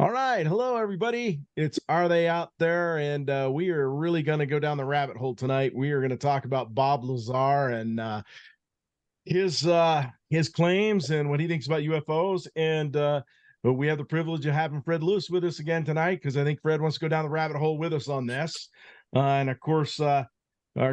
All right. Hello, everybody. It's Are They Out There? And we are really going to go down the rabbit hole tonight. We are going to talk about Bob Lazar and his claims and what he thinks about UFOs. And but we have the privilege of having Fred Lewis with us again tonight because I think Fred wants to go down the rabbit hole with us on this. And of course, our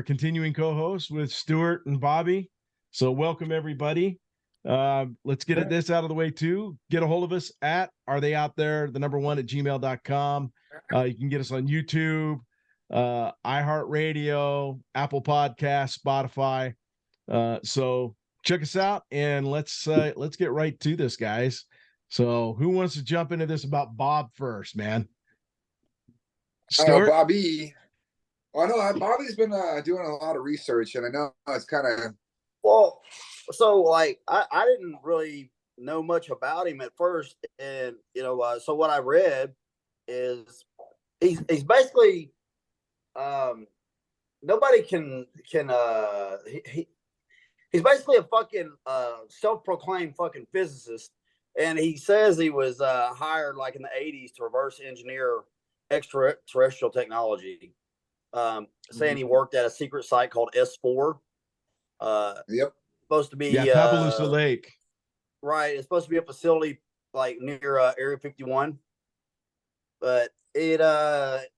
continuing co-host with Stuart and Bobby. So welcome, everybody. Let's get this out of the way too. Get a hold of us at Are They Out There, the number one at gmail.com. You can get us on YouTube, iHeartRadio, Apple Podcasts, Spotify. So check us out and let's get right to this, guys. So who wants to jump into this about Bob first, man? Stuart? Bobby. Well, I know Bobby's been doing a lot of research, and I know it's kind of So like I didn't really know much about him at first, and so what I read is he's basically nobody can he's basically a fucking self-proclaimed fucking physicist, and he says he was hired like in the 80s to reverse engineer extraterrestrial technology, saying he worked at a secret site called S4. Yep. Supposed to be Papalusa Lake, right? It's supposed to be a facility like near Area 51, but it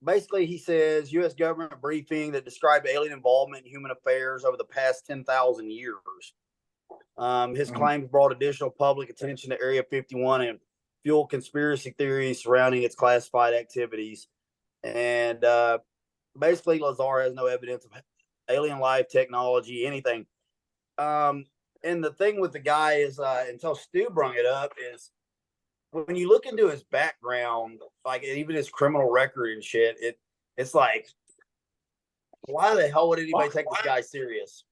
basically, he says, U.S. government briefing that described alien involvement in human affairs over the past 10,000 years. His claims brought additional public attention to Area 51 and fueled conspiracy theories surrounding its classified activities. And basically, Lazar has no evidence of alien life, technology, anything. And the thing with the guy is, until Stu brung it up, is when you look into his background, like even his criminal record and shit, it's like, why the hell would anybody take this guy serious?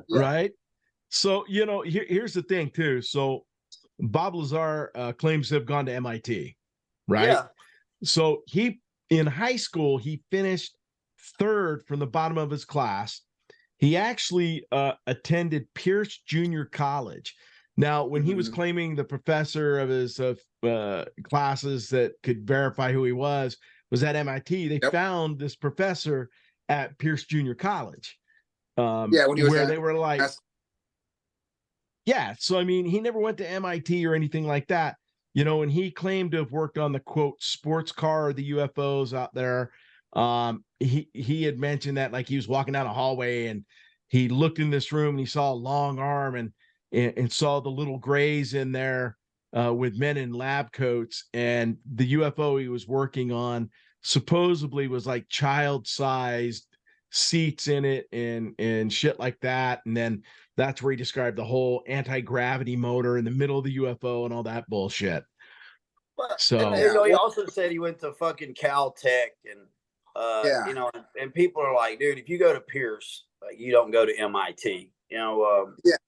Right? So, here's the thing too. So Bob Lazar claims to have gone to MIT, right? Yeah. So in high school, he finished third from the bottom of his class. He actually attended Pierce Junior College. Now, when he was claiming the professor of his classes that could verify who he was at MIT, they found this professor at Pierce Junior College. When he was where they were like, yeah. So, I mean, he never went to MIT or anything like that. And he claimed to have worked on the, quote, sports car or the UFOs out there. He had mentioned that, like, he was walking down a hallway and he looked in this room and he saw a long arm and saw the little grays in there with men in lab coats, and the UFO he was working on supposedly was like child-sized seats in it and shit like that. And then that's where he described the whole anti-gravity motor in the middle of the UFO and all that bullshit. So he also said he went to fucking Caltech and and people are like, dude, if you go to Pierce, like, you don't go to MIT. Well, that's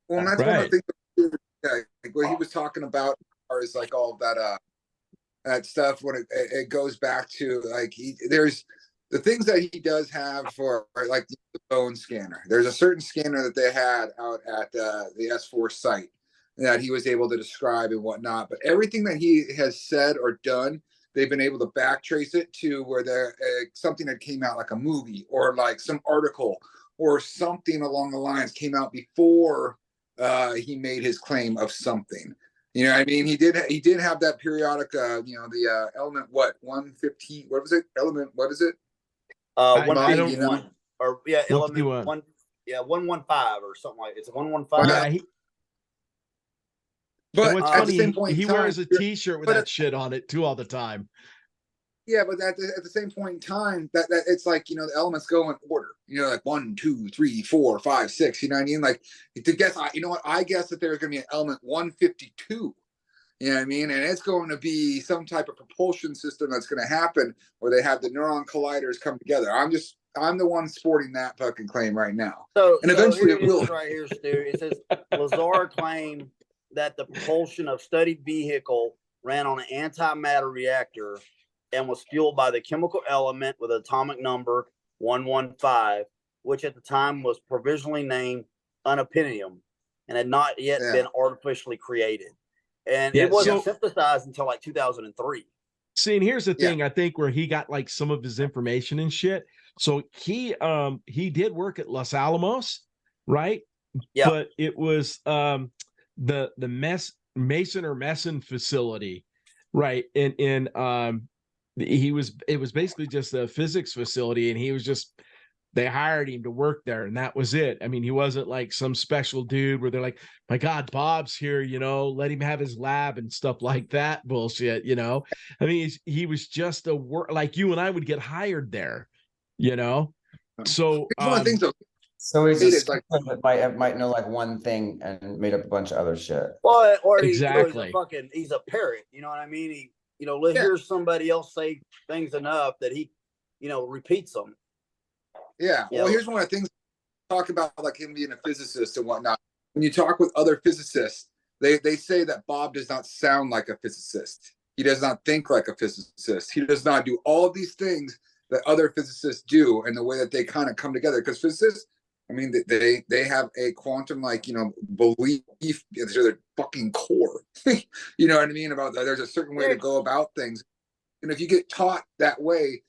one of the things. Like what he was talking about, is like all of that stuff. When it goes back to, like, there's the things that he does have for, like, the bone scanner. There's a certain scanner that they had out at the S4 site that he was able to describe and whatnot. But everything that he has said or done, they've been able to backtrace it to where there something that came out, like a movie or like some article or something along the lines came out before he made his claim of something. You know what I mean? He did have that periodic, the element, 115, what was it? Element, what is it? 151. Or element 151. 115 or something like it. It's 115. Yeah, but what's at funny, the same point, he wears a T-shirt with that shit on it too all the time. Yeah, but at the same point in time, that it's like, the elements go in order. Like 1, 2, 3, 4, 5, 6. You know what I mean? Like, to guess, I guess that there's going to be an element 152. You know what I mean? And it's going to be some type of propulsion system that's going to happen where they have the neuron colliders come together. I'm the one sporting that fucking claim right now. And eventually it will. Right here, Stu. It says Lazar claimed that the propulsion of studied vehicle ran on an antimatter reactor and was fueled by the chemical element with atomic number 115, which at the time was provisionally named unobtainium and had not yet been artificially created. and Yeah, it wasn't synthesized until like 2003. See, and here's the thing, I think where he got like some of his information and shit. So he did work at Los Alamos, right? Yeah. But it was the Mason or Messon facility, right? And it was basically just a physics facility, and he was just, they hired him to work there, and that was it. I mean, he wasn't like some special dude where they're like, my God, Bob's here, let him have his lab and stuff like that bullshit, I mean, he was just a work, like you and I would get hired there, so It's one of the things though. So he's a like might know like one thing and made up a bunch of other shit. Well, or exactly. he's a parrot, you know what I mean? He hears somebody else say things enough that he repeats them. Yeah. Well, here's one of the things talk about, like him being a physicist and whatnot. When you talk with other physicists, they say that Bob does not sound like a physicist. He does not think like a physicist. He does not do all of these things that other physicists do, and the way that they kind of come together. Because physicists, I mean, they have a quantum, like, belief to their fucking core. You know what I mean? About that, there's a certain way to go about things, and if you get taught that way,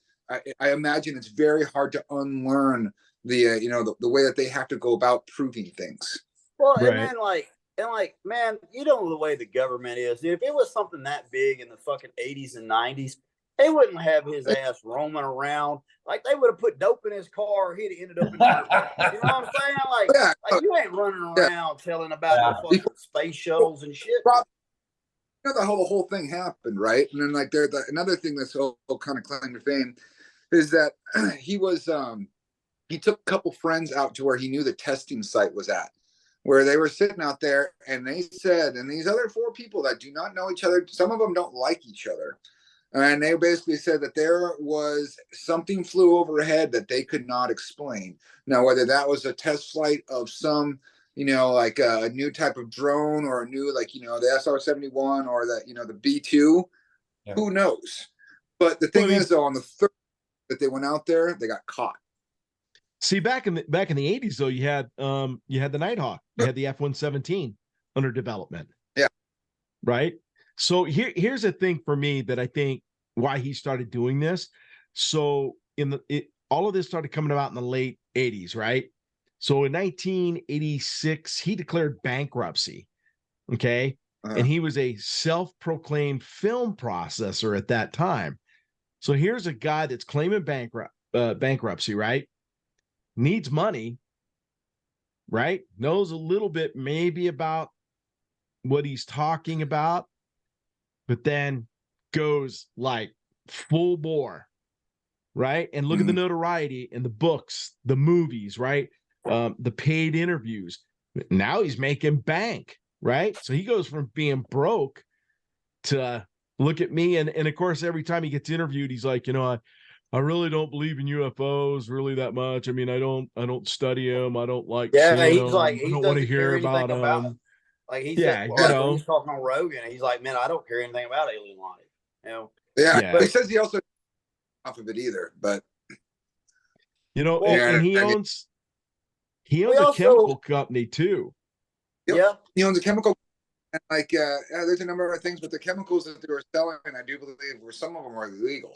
I imagine it's very hard to unlearn the way that they have to go about proving things. Well, right. and then man, the way the government is. If it was something that big in the fucking 80s and 90s, they wouldn't have his ass roaming around. Like, they would have put dope in his car. He'd have ended up in you know what I'm saying? Like you ain't running around telling about the fucking space shuttles and shit. The whole thing happened, right? And then like another thing that's all kind of claim to fame is that he took a couple friends out to where he knew the testing site was at, where they were sitting out there, and they said, and these other 4 people that do not know each other, some of them don't like each other, and they basically said that there was something flew overhead that they could not explain. Now, whether that was a test flight of some like a new type of drone, or a new, like, the SR-71 or that, the B-2, who knows? But the thing is, though, on the third that they went out there, they got caught. See, back in the 80s, though, you had the Nighthawk, you had the F-117 under development. Yeah. Right. So here's the thing for me that I think why he started doing this. So all of this started coming about in the late 80s, right? So in 1986, he declared bankruptcy. Okay. And he was a self-proclaimed film processor at that time. So here's a guy that's claiming bankruptcy, right? Needs money, right? Knows a little bit maybe about what he's talking about, but then goes like full bore, right? And look at the notoriety in the books, the movies, right? The paid interviews. Now he's making bank, right? So he goes from being broke to look at me. And of course, every time he gets interviewed, he's like, I really don't believe in UFOs really that much. I mean, I don't study them. I don't like seeing he's them. like, I don't want to hear about them. Like he said, when he's talking on Rogan, he's like, man, I don't care anything about alien life. Yeah. But he says he also off of it either, but and he owns a chemical company too. Yeah, he owns a chemical. And like, there's a number of things, but the chemicals that they were selling, I do believe, some of them were illegal.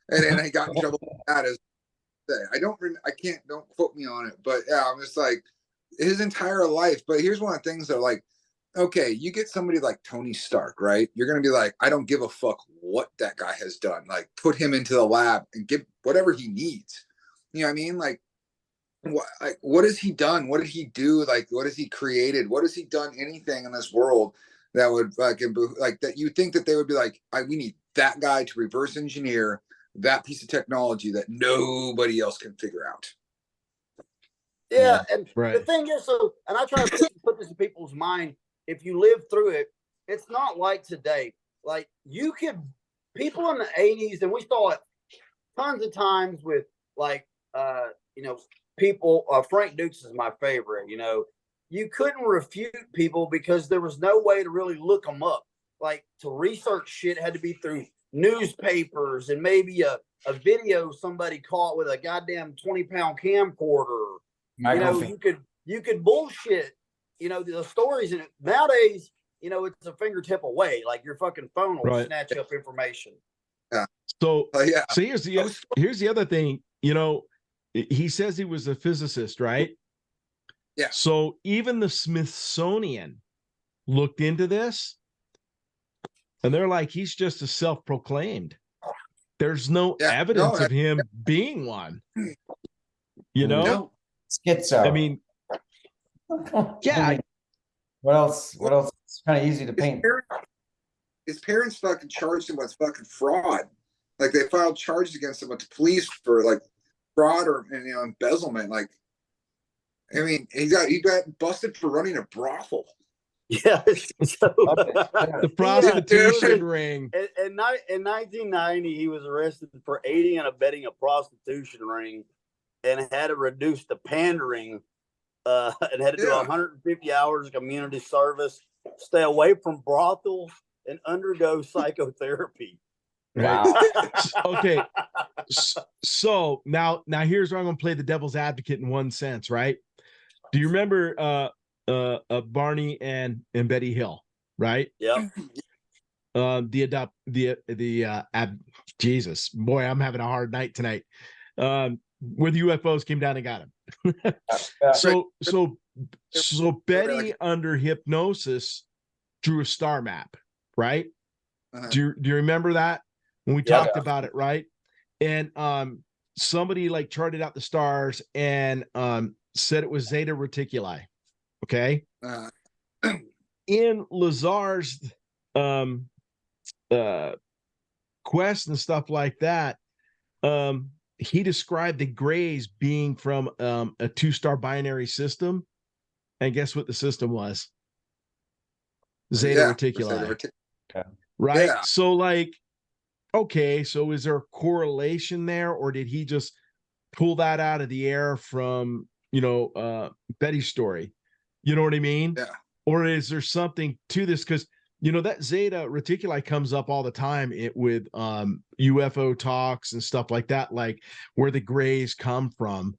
and he got in trouble with that. Don't quote me on it, but yeah, I'm just like, his entire life. But here's one of the things that, like, okay, you get somebody like Tony Stark, right? You're going to be like, I don't give a fuck what that guy has done. Like, put him into the lab and give whatever he needs. You know what I mean? Like, what has he done? What did he do? Like, what has he created? What has he done? Anything in this world that would like that you think that they would be like, we need that guy to reverse engineer that piece of technology that nobody else can figure out. Yeah, and the thing is, and I try to put this in people's mind, if you live through it, it's not like today. Like, people in the 80s, and we saw it tons of times with, like, people, Frank Dukes is my favorite, you couldn't refute people because there was no way to really look them up. Like, to research shit had to be through newspapers and maybe a video somebody caught with a goddamn 20-pound camcorder. You could bullshit, the stories in it. Nowadays, you know, it's a fingertip away. Like your fucking phone will Right. snatch up information. Yeah. So, Yeah. so here's the other thing. You know, he says he was a physicist, right? Yeah. So even the Smithsonian looked into this, and they're like, he's just a self-proclaimed. There's no evidence of him being one. You know? No. Schizo. I mean, yeah. What else? What else? It's kind of easy to paint. His parents fucking charged him with fucking fraud. Like they filed charges against him with the police for like fraud or embezzlement. Like, I mean, he got busted for running a brothel. Yeah. So, the prostitution ring. In 1990, he was arrested for aiding and abetting a prostitution ring, and had to reduce the pandering, and had to do 150 hours of community service, stay away from brothels, and undergo psychotherapy. Right. Okay. So now here's where I'm going to play the devil's advocate in one sense, right? Do you remember Barney and Betty Hill, right? Yeah. Jesus, boy, I'm having a hard night tonight. Where the UFOs came down and got him. So Betty under hypnosis drew a star map, right? Do you remember that when we talked about it, right? And somebody like charted out the stars and said it was Zeta Reticuli. Okay. In Lazar's quest and stuff like that, he described the grays being from a 2-star binary system. And guess what the system was? Zeta Reticuli. Right. Yeah. So like, okay, so is there a correlation there, or did he just pull that out of the air from, Betty's story? You know what I mean? Yeah. Or is there something to this? Because, that Zeta Reticuli comes up all the time with UFO talks and stuff like that, like where the grays come from,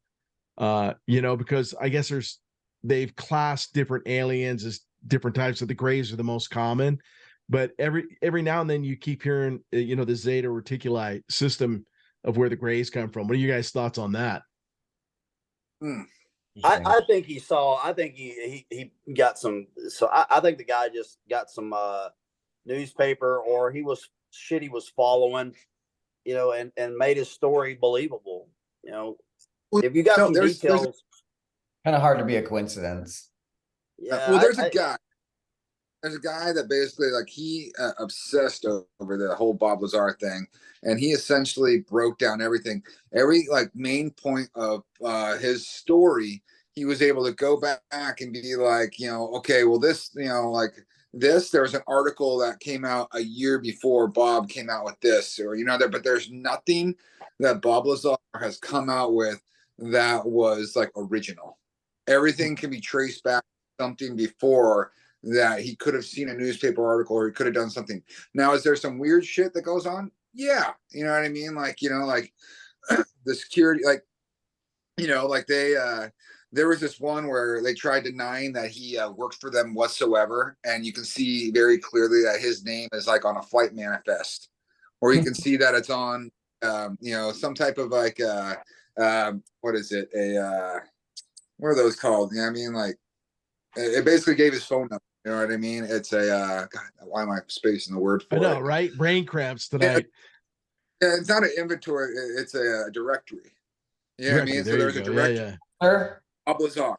because I guess they've classed different aliens as different types of the grays are the most common. But every now and then you keep hearing, the Zeta Reticuli system of where the grays come from. What are you guys' thoughts on that? I think he saw. I think he got some. So I think the guy just got some newspaper, or he was following, and made his story believable. If you got some details, kind of hard to be a coincidence. Yeah. Well, there's a guy that basically like he obsessed over the whole Bob Lazar thing, and he essentially broke down every like main point of his story. He was able to go back and be like, okay, well this, like this, there was an article that came out a year before Bob came out with this, or but there's nothing that Bob Lazar has come out with that was like original. Everything can be traced back to something before that he could have seen a newspaper article, or he could have done something. Now, is there some weird shit that goes on? Yeah. You know what I mean? Like, like the security, like, like they, there was this one where they tried denying that he worked for them whatsoever. And you can see very clearly that his name is like on a flight manifest, or you can see that it's on, some type of like, what is it? What are those called? You know what I mean? Like, it basically gave his phone number. You know what I mean? It's a God, why am I spacing the word for it? I know, right? Brain cramps tonight. Yeah, it's not an inventory, it's a directory. You know what I mean? So there's a directory. Bob Lazar.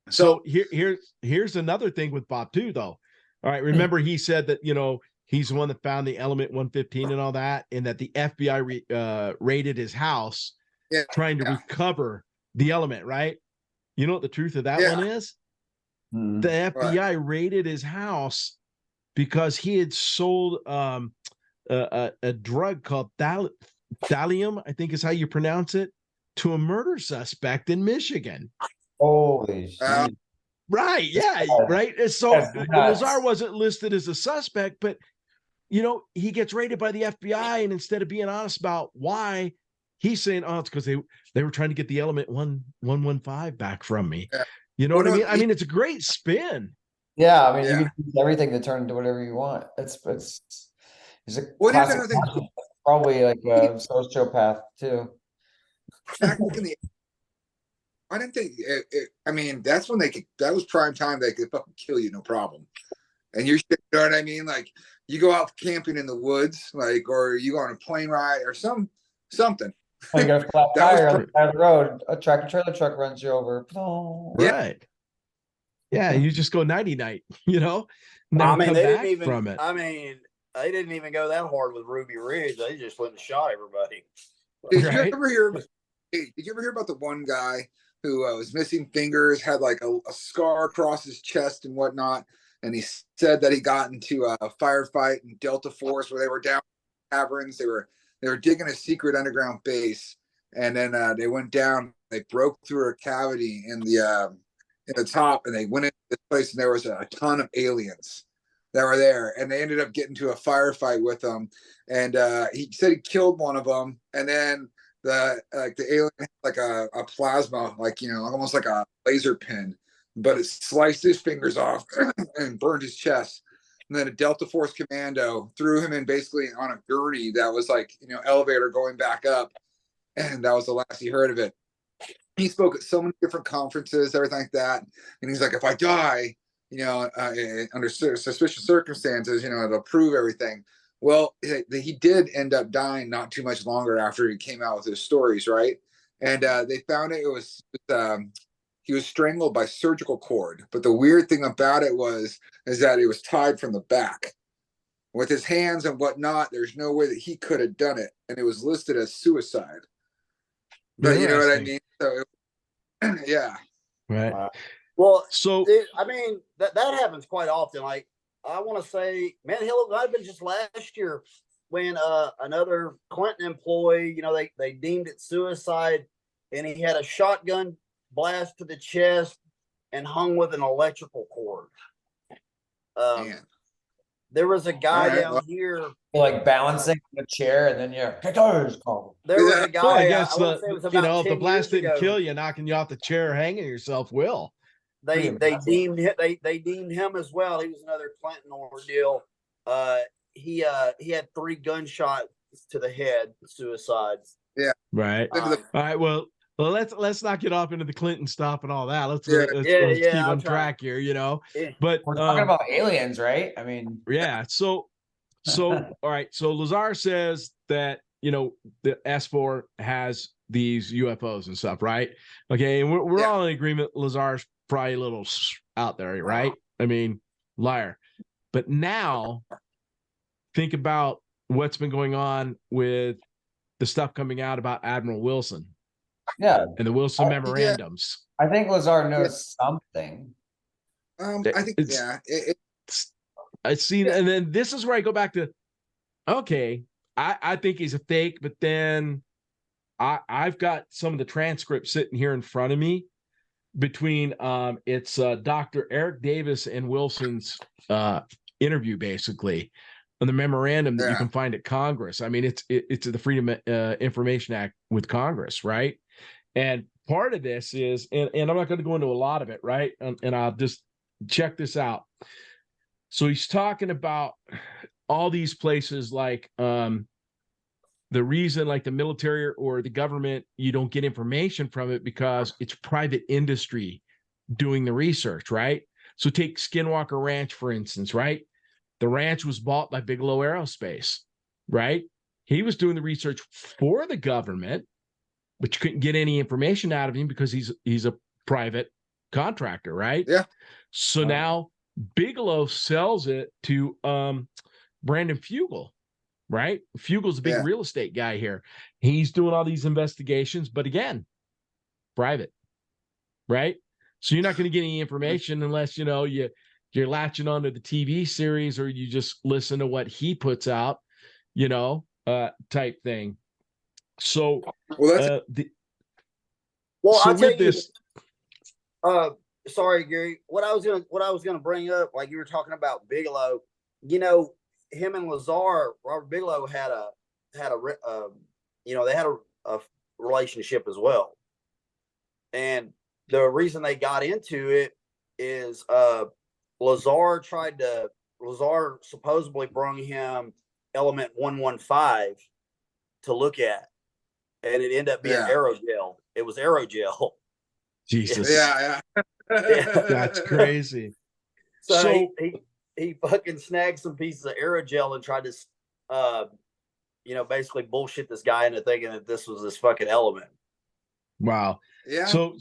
So here's another thing with Bob too, though. All right, remember he said that he's the one that found the element 115 and all that, and that the FBI raided his house trying to recover the element, right? You know what the truth of that one is? The FBI raided his house because he had sold a drug called thallium, I think is how you pronounce it, to a murder suspect in Michigan. Holy shit. Right, yeah, right. So Lazar wasn't listed as a suspect, but he gets raided by the FBI, and instead of being honest about why, he's saying, "Oh, it's because they were trying to get the element 115 back from me." Yeah. You know what I mean? I mean, it's a great spin. Yeah, I mean, you Yeah. can use everything to turn into whatever you want. He's a Well, here's classic, another thing. probably like a sociopath too. Back in the, I didn't think. I mean, that's when they could. That was prime time. They could fucking kill you, no problem. And you know what I mean? Like you go out camping in the woods, like, or you go on a plane ride or something. When you got a flat That was tire on the side of the road, a tractor trailer truck runs you over. Yeah. Right. Yeah, you just go nighty night, you know, never I mean, come they back didn't even. from it. I mean, they didn't even go that hard with Ruby Ridge. They just went and shot everybody. Did you Right. ever hear? Hey, did you ever hear about the one guy who was missing fingers, had like a scar across his chest and whatnot, and he said that he got into a firefight in Delta Force where they were down caverns. They were digging a secret underground base, and then they went down. They broke through a cavity in the top, and they went into this place, and there was a ton of aliens that were there, and they ended up getting to a firefight with them. And he said he killed one of them, and then the alien had like a plasma, like almost like a laser pin, but it sliced his fingers off and burned his chest. And then a Delta Force commando threw him in basically on a gurney that was like elevator going back up, and that was the last he heard of it. He spoke at so many different conferences, everything like that, and he's like, if I die, under suspicious circumstances, it'll prove everything. Well, he did end up dying not too much longer after he came out with his stories, right? And they found it was he was strangled by surgical cord. But the weird thing about it is that he was tied from the back with his hands and whatnot. There's no way that he could have done it, and it was listed as suicide. But you know what I mean? So, yeah. Right. Well, So I mean that happens quite often. Like I want to say, man, hell, it might have been just last year when another Clinton employee, they deemed it suicide, and he had a shotgun blast to the chest and hung with an electrical cord. There was a guy down here. You're like balancing in a chair, and then you're called. There was a guy. well, I guess I want to say it was about if the 10 blast years didn't ago. kill you, knocking you off the chair, hanging yourself will. They deemed him as well. He was another Clinton ordeal. He had 3 gunshots to the head, suicides. Yeah. Right. All right. Well, let's not get off into the Clinton stuff and all that. Let's keep on track here, But we're talking about aliens, right? I mean, yeah. So all right. So Lazar says that the S4 has these UFOs and stuff, right? Okay, and we're all in agreement. Lazar's probably a little out there, right? I mean, liar. But now, think about what's been going on with the stuff coming out about Admiral Wilson. Yeah. And the Wilson memorandums. I think Lazar knows something. I think, I see. And then this is where I go back to, okay, I think he's a fake, but then I've got some of the transcripts sitting here in front of me between it's Dr. Eric Davis and Wilson's interview, basically, on the memorandum that you can find at Congress. I mean, it's the Freedom Information Act with Congress, right? And part of this is, and I'm not going to go into a lot of it, right? And I'll just check this out. So he's talking about all these places like the reason, like the military or the government, you don't get information from it because it's private industry doing the research, right? So take Skinwalker Ranch, for instance, right? The ranch was bought by Bigelow Aerospace, right? He was doing the research for the government, but you couldn't get any information out of him because he's a private contractor, right? Yeah. So now Bigelow sells it to Brandon Fugel, right? Fugel's a big real estate guy here. He's doing all these investigations, but again, private, right? So you're not going to get any information unless you're latching onto the TV series or you just listen to what he puts out, type thing. So, I'll tell you. Sorry, Gary. What I was gonna bring up, like you were talking about Bigelow, him and Lazar, Robert Bigelow had a relationship as well, and the reason they got into it is Lazar supposedly brought him element 115 to look at, and it ended up being aerogel. It was aerogel. Jesus. Yeah. That's crazy. So he fucking snagged some pieces of aerogel and tried to, basically bullshit this guy into thinking that this was this fucking element. Wow. Yeah. So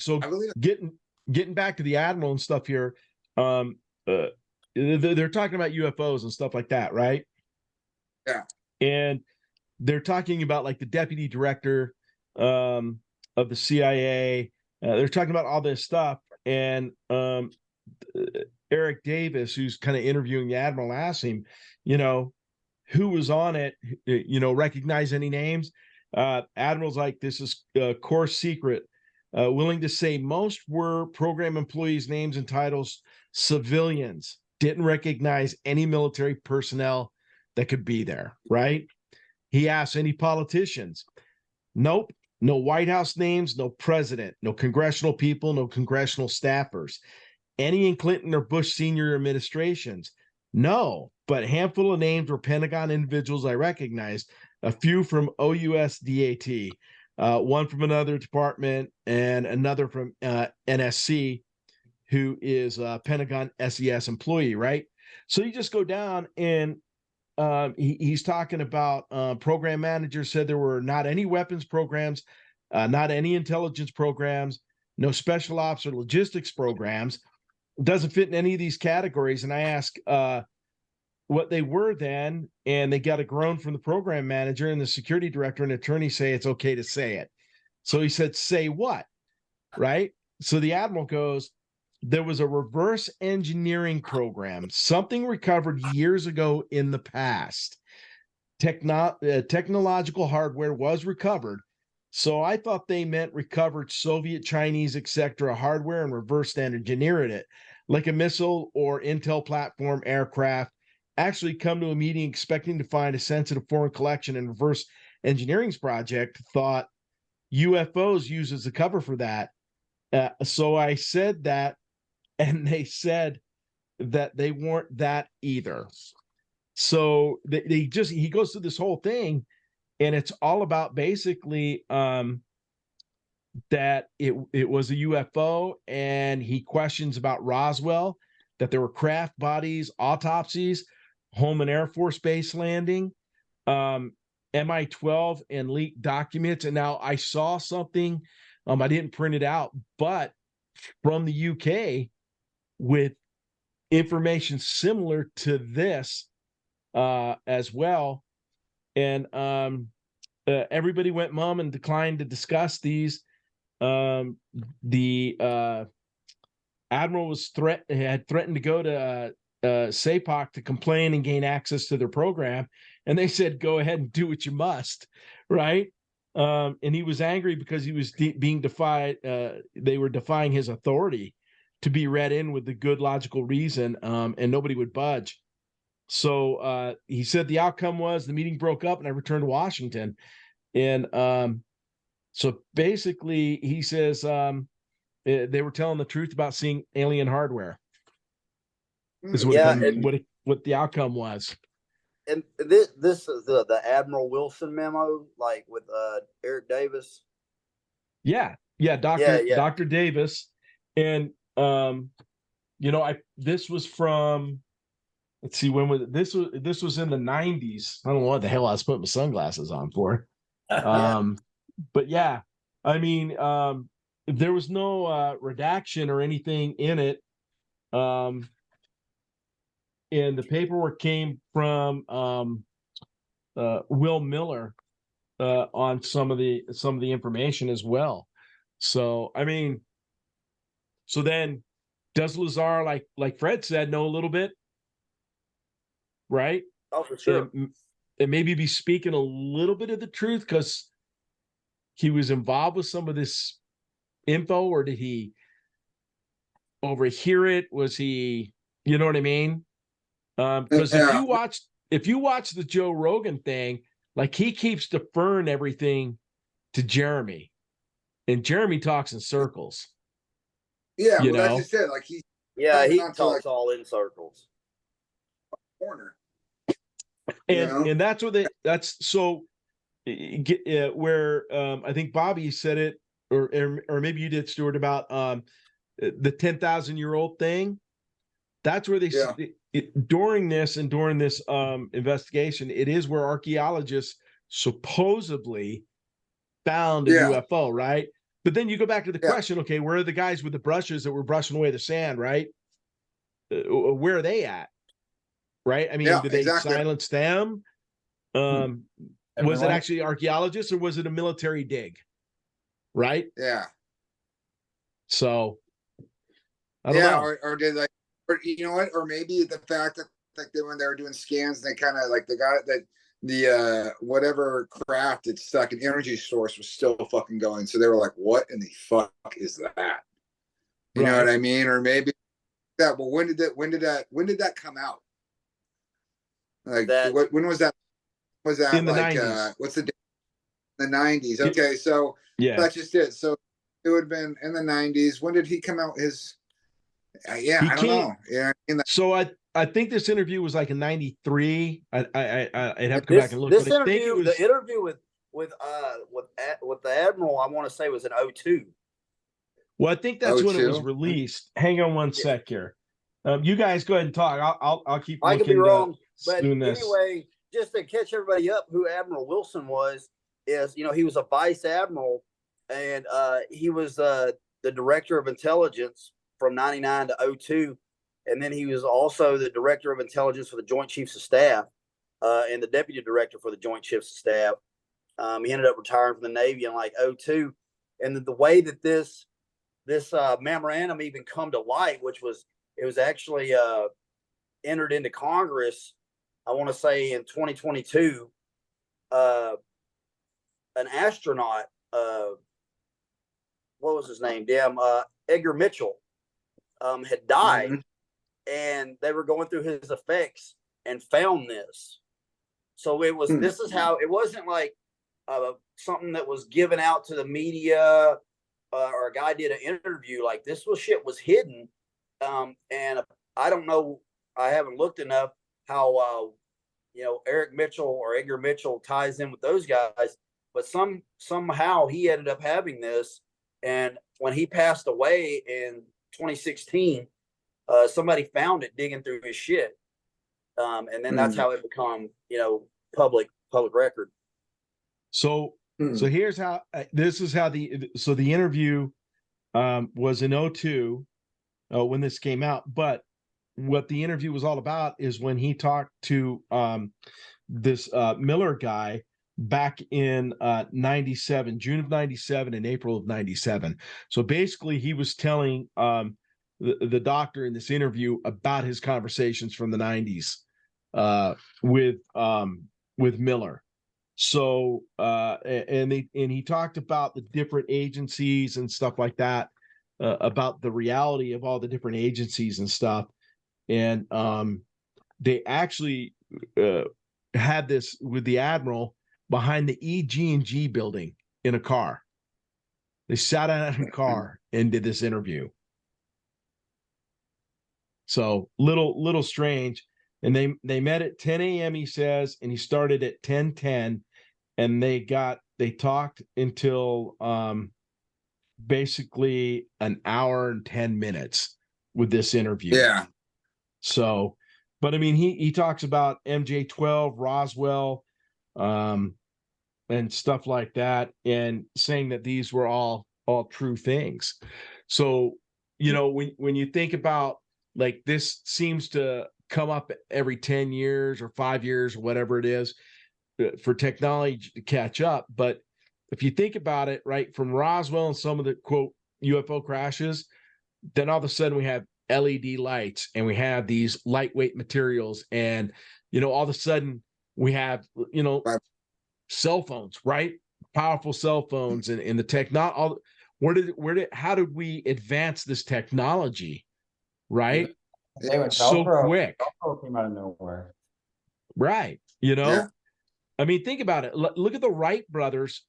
getting back to the Admiral and stuff here, they're talking about UFOs and stuff like that, right? Yeah. And they're talking about like the deputy director of the CIA. They're talking about all this stuff, and Eric Davis, who's kind of interviewing the Admiral, asked him, who was on it, recognize any names? Admiral's like, this is core secret. Willing to say most were program employees' names and titles, civilians. Didn't recognize any military personnel that could be there, right? He asked any politicians. Nope. No White House names, no president, no congressional people, no congressional staffers. Any in Clinton or Bush senior administrations? No, but a handful of names were Pentagon individuals I recognized, a few from OUSDAT, one from another department, and another from NSC, who is a Pentagon SES employee, right? So you just go down and he's talking about program managers said there were not any weapons programs, not any intelligence programs, no special ops or logistics programs. Doesn't fit in any of these categories. And I asked what they were then, and they got a groan from the program manager and the security director and attorney say it's okay to say it. So he said, say what? Right? So the Admiral goes, there was a reverse engineering program, something recovered years ago in the past. Technological hardware was recovered. So I thought they meant recovered Soviet, Chinese, etc. hardware and reverse engineered it, like a missile or Intel platform aircraft. Actually come to a meeting expecting to find a sensitive foreign collection and reverse engineering's project, thought UFOs used as a cover for that. So I said that, and they said that they weren't that either. So he goes through this whole thing, and it's all about basically that it was a UFO, and he questions about Roswell, that there were craft bodies, autopsies, home and Air Force Base landing, MI-12 and leaked documents. And now I saw something, I didn't print it out, but from the UK with information similar to this as well. And everybody went mum and declined to discuss these. The Admiral had threatened to go to SAPOC to complain and gain access to their program, and they said, go ahead and do what you must, right? And he was angry because he was being defied. They were defying his authority to be read in with the good logical reason, and nobody would budge. So he said the outcome was the meeting broke up and I returned to Washington. And so basically he says they were telling the truth about seeing alien hardware. Is what the outcome was. And this is the Admiral Wilson memo, like with Eric Davis. Yeah, Dr. Davis. And this was from, let's see, when was it? This was in the 90s. I don't know what the hell I was putting my sunglasses on for. But yeah, I mean, there was no redaction or anything in it. And the paperwork came from Will Miller on some of the information as well. So I mean, so then does Lazar, like Fred said, know a little bit? Right? Oh, for sure. And maybe be speaking a little bit of the truth because he was involved with some of this info, or did he overhear it? Was he, you know what I mean? Because if you watch the Joe Rogan thing, like he keeps deferring everything to Jeremy, and Jeremy talks in circles. Yeah, well, that's just it. Like Yeah, he not talks like all in circles. corner. And that's what that's so where I think Bobby said it, or maybe you did, Stuart, about the 10,000-year-old thing. That's where they during this investigation, it is where archaeologists supposedly found a UFO, right? But then you go back to the question, okay, where are the guys with the brushes that were brushing away the sand, right? Where are they at? Right? I mean, did they silence them? Was it actually archaeologists, or was it a military dig? Right? Yeah. So I don't know. Or did like, or you know what? Or maybe the fact that like when they were doing scans, they kind of like the guy that the whatever craft it's stuck an energy source was still fucking going. So they were like, what in the fuck is that? You know what I mean? Or maybe that, well, when did that come out? Like when was that? Was that in the like 90s? what's the date? The 90s. Okay, so that's just it. So it would have been in the 90s. When did he come out? His I don't know. Yeah. So I think this interview was like in 93. I'd have to go back and look. This but interview, I think it was, the interview with the Admiral, I want to say was in 02. Well, I think that's when it was released. Hang on one sec here. You guys go ahead and talk. I'll keep looking. I could be wrong, but anyway, just to catch everybody up, who Admiral Wilson was is, he was a vice admiral, and he was the director of intelligence from 99 to 02. And then he was also the director of intelligence for the Joint Chiefs of Staff and the deputy director for the Joint Chiefs of Staff. He ended up retiring from the Navy in like 02. And the way that this memorandum even come to light, it was actually entered into Congress, I want to say in 2022, an astronaut, what was his name? Edgar Mitchell, had died. Mm-hmm. And they were going through his effects and found this. So it was, this is how, it wasn't like something that was given out to the media or a guy did an interview. Like this shit was hidden. And I don't know, I haven't looked enough how, Eric Mitchell or Edgar Mitchell ties in with those guys, but somehow he ended up having this. And when he passed away in 2016, somebody found it digging through his shit. And then that's how it become, public record. So here's how, this is how the interview was in 02 when this came out. But what the interview was all about is when he talked to this Miller guy back in 97, June of 97 and April of 97. So basically he was telling the doctor in this interview about his conversations from the 90s with Miller. So and he talked about the different agencies and stuff like that, about the reality of all the different agencies and stuff. And they actually had this with the Admiral behind the EG&G building in a car. They sat out in a car and did this interview. So little strange. And they met at 10 a.m. he says, and he started at 10:10, and they talked until basically an hour and 10 minutes with this interview. Yeah. So, but I mean, he talks about MJ-12, Roswell, and stuff like that, and saying that these were all true things. So, when you think about, like, this seems to come up every 10 years or 5 years or whatever it is for technology to catch up. But if you think about it, right, from Roswell and some of the quote UFO crashes, then all of a sudden we have LED lights and we have these lightweight materials, and all of a sudden we have cell phones, right? Powerful cell phones and the technology. How did we advance this technology, right? So quick. Velcro came out of nowhere. Right. I mean, think about it. Look at the Wright brothers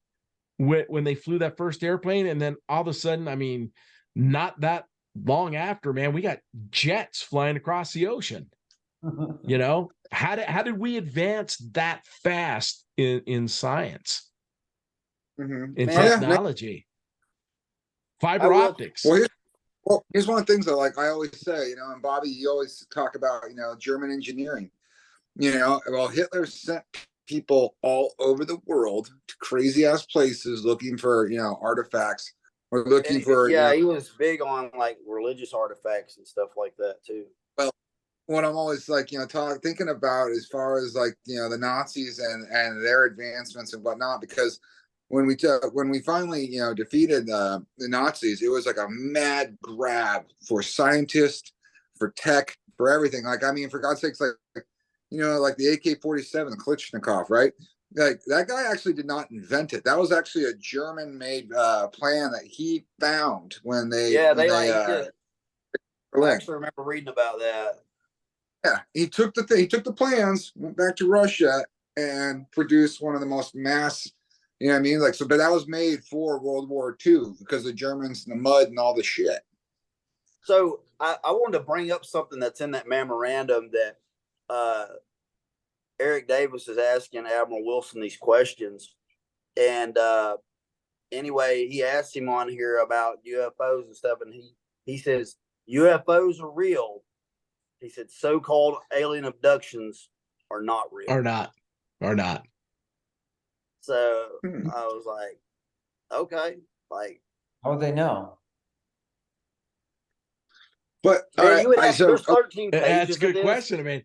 when they flew that first airplane, and then all of a sudden, I mean, not that long after, man, we got jets flying across the ocean. You know, how did we advance that fast in science, in technology? Fiber optics. Well, here's one of the things that, like I always say, and Bobby, you always talk about, German engineering. Well, Hitler sent people all over the world to crazy ass places looking for, artifacts or looking for. He was big on like religious artifacts and stuff like that too. Well, what I'm always like, thinking about as far as like, the Nazis and their advancements and whatnot, because when we finally, defeated the Nazis, it was like a mad grab for scientists, for tech, for everything. Like, I mean, for God's sakes, like like the AK-47, the Klitschnikov, right? Like that guy actually did not invent it. That was actually a German-made plan that he found when they. I actually remember reading about that. Yeah, he took the plans, went back to Russia, and produced one of the most mass. You know what I mean? Like, so, but that was made for World War II because the Germans and the mud and all the shit. So I wanted to bring up something that's in that memorandum that Eric Davis is asking Admiral Wilson these questions. And anyway, he asked him on here about UFOs and stuff. And he says, UFOs are real. He said, so-called alien abductions are not real. Are not. So I was like, okay, like, how would they know? But man, there's 13 pages. That's a good question. I mean,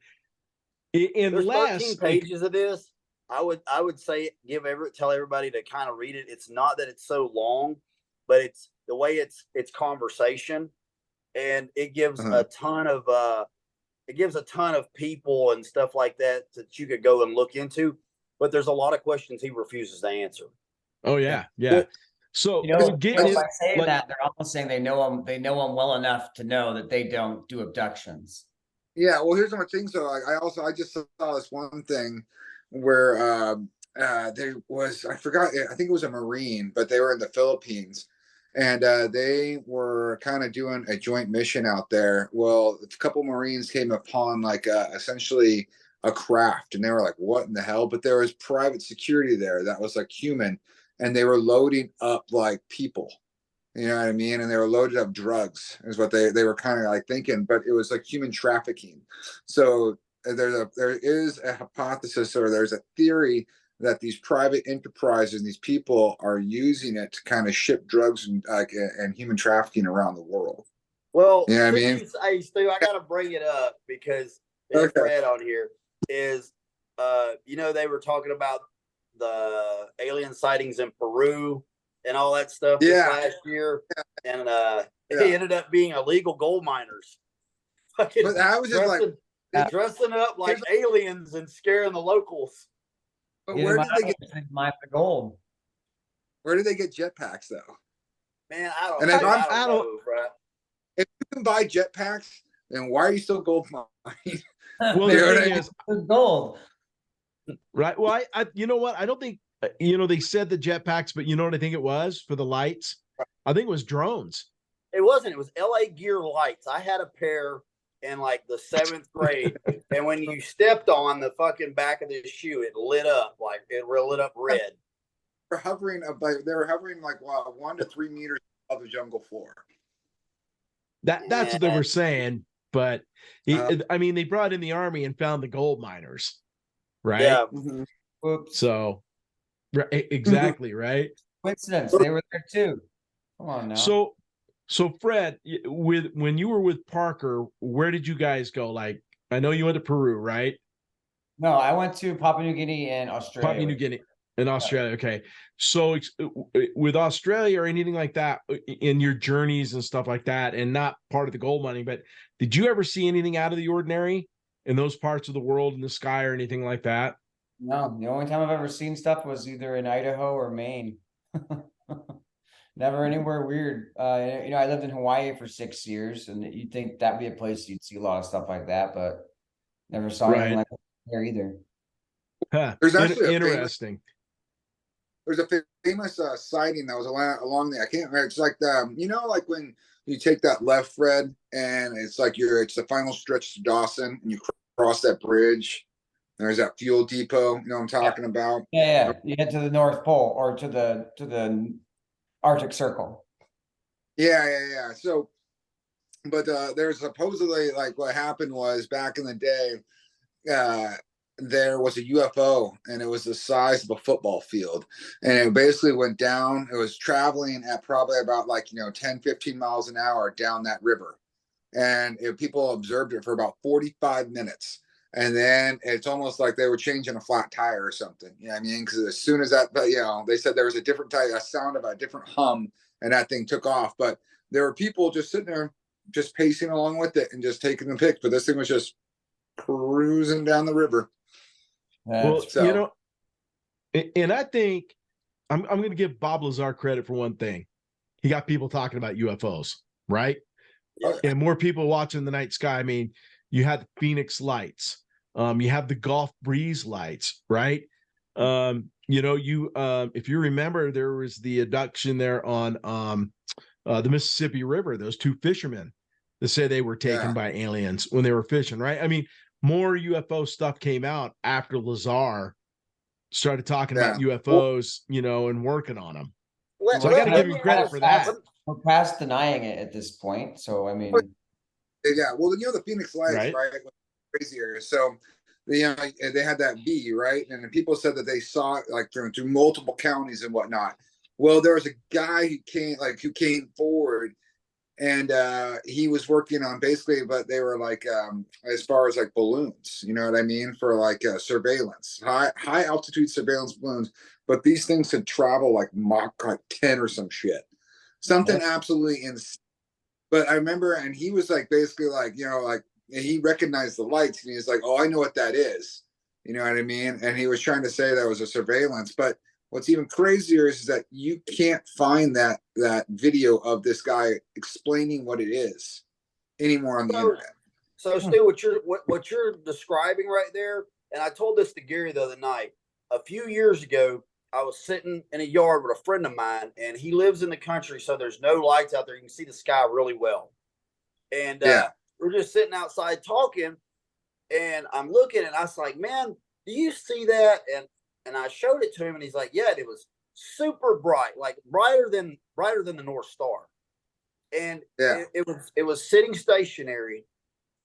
there's 13 pages of this. I would say tell everybody to kind of read it. It's not that it's so long, but it's the way it's conversation, and it gives a ton of people and stuff like that you could go and look into. But there's a lot of questions he refuses to answer. Oh yeah. So by saying that, they're almost saying they know him well enough to know that they don't do abductions. Yeah, well, here's my thing. So I just saw this one thing where there was, I forgot, I think it was a Marine, but they were in the Philippines, and they were kind of doing a joint mission out there. Well, a couple Marines came upon like essentially a craft, and they were like, what in the hell? But there was private security there that was like human, and they were loading up like people. You know what I mean? And they were loaded up drugs is what they were kind of like thinking, but it was like human trafficking. So there is a hypothesis, or there's a theory that these private enterprises, these people are using it to kind of ship drugs and human trafficking around the world. Well, you know what I mean? Hey, Stu, I got to bring it up because it's read on here is, they were talking about the alien sightings in Peru and all that stuff last year, and it ended up being illegal gold miners. But I was just dressing up like aliens and scaring the locals. But where did they get the gold? Where did they get jetpacks though? Man, I don't know, bro. If you can buy jetpacks, then why are you still gold mining? Well, the thing is gold, right? Well, you know what? I don't think. They said the jetpacks, but you know what I think it was for the lights? I think it was drones. It wasn't. It was LA Gear lights. I had a pair in like the 7th grade, and when you stepped on the fucking back of the shoe, it lit up lit up red. They were hovering like 1 to 3 meters above the jungle floor. That's what they were saying, but I mean, they brought in the army and found the gold miners, right? Yeah. Oops. So. Right, exactly, right? Coincidence. They were there too. Come on now. So Fred, when you were with Parker, where did you guys go? Like, I know you went to Peru, right? No, I went to Papua New Guinea and Australia. Papua New Guinea and Australia. Okay. So with Australia or anything like that in your journeys and stuff like that, and not part of the gold mining, but did you ever see anything out of the ordinary in those parts of the world, in the sky or anything like that? No, the only time I've ever seen stuff was either in Idaho or Maine. Never anywhere weird. I lived in Hawaii for 6 years, and you'd think that'd be a place you'd see a lot of stuff like that, but never saw anything like that there either. Huh. There's actually interesting. there's a famous sighting that was along there. I can't remember. It's like like when you take that left, Fred, and it's like it's the final stretch to Dawson, and you cross that bridge. There's that fuel depot. You know what I'm talking about? Yeah, you head to the North Pole or to the Arctic Circle. Yeah. So, but there's supposedly like what happened was back in the day, there was a UFO and it was the size of a football field, and it basically went down. It was traveling at probably about 10, 15 miles an hour down that river, and people observed it for about 45 minutes. And then it's almost like they were changing a flat tire or something. You know what I mean? Because as soon as that, they said there was a sound of a different hum, and that thing took off. But there were people just sitting there, just pacing along with it and just taking the pics. But this thing was just cruising down the river. Well, and I think I'm going to give Bob Lazar credit for one thing. He got people talking about UFOs, right? Yeah. And more people watching the night sky. I mean, you had the Phoenix lights. You have the Gulf breeze lights, right? If you remember, there was the abduction there on the Mississippi River. Those two fishermen that say they were taken by aliens when they were fishing, right? I mean, more UFO stuff came out after Lazar started talking about UFOs, and working on them. So I got to give him credit for that. We're past denying it at this point. So, I mean. Yeah. Well, the Phoenix lights, right? Crazy area. So, they had that V, right? And people said that they saw it like through multiple counties and whatnot. Well, there was a guy who came forward, and he was working on basically, but they were like as far as like balloons, you know what I mean, for like surveillance, high altitude surveillance balloons. But these things could travel like Mach 10 or some shit, something absolutely insane. But I remember, and he was like basically like he recognized the lights, and he's like, "Oh, I know what that is." You know what I mean? And he was trying to say that was a surveillance, but what's even crazier is that you can't find that video of this guy explaining what it is anymore on the internet. So, Stu, what you're describing right there, and I told this to Gary the other night. A few years ago, I was sitting in a yard with a friend of mine, and he lives in the country, so there's no lights out there. You can see the sky really well. And we're just sitting outside talking, and I'm looking, and I was like, "Man, do you see that?" And I showed it to him, and he's like, "Yeah, it was super bright, like brighter than the North Star." And it was sitting stationary.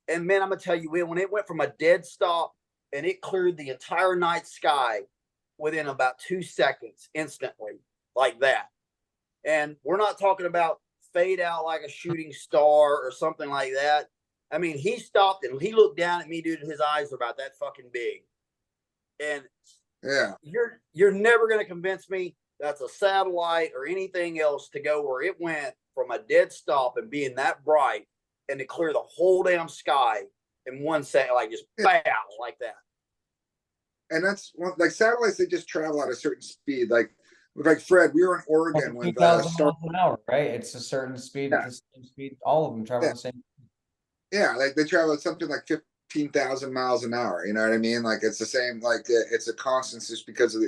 And man, I'm gonna tell you, when it went from a dead stop and it cleared the entire night sky within about 2 seconds, instantly, like that. And we're not talking about fade out like a shooting star or something like that. I mean, he stopped and he looked down at me, dude, and his eyes were about that fucking big. And you're never going to convince me that's a satellite or anything else to go where it went from a dead stop and being that bright and to clear the whole damn sky in 1 second, like just bow like that. And that's like satellites, they just travel at a certain speed. Like Fred, we were in Oregon when 2,000 miles an hour, right? It's a certain speed. At the same speed. All of them travel the same. Yeah, like they travel at something like 15,000 miles an hour. You know what I mean? Like it's the same. Like it's a constant just because of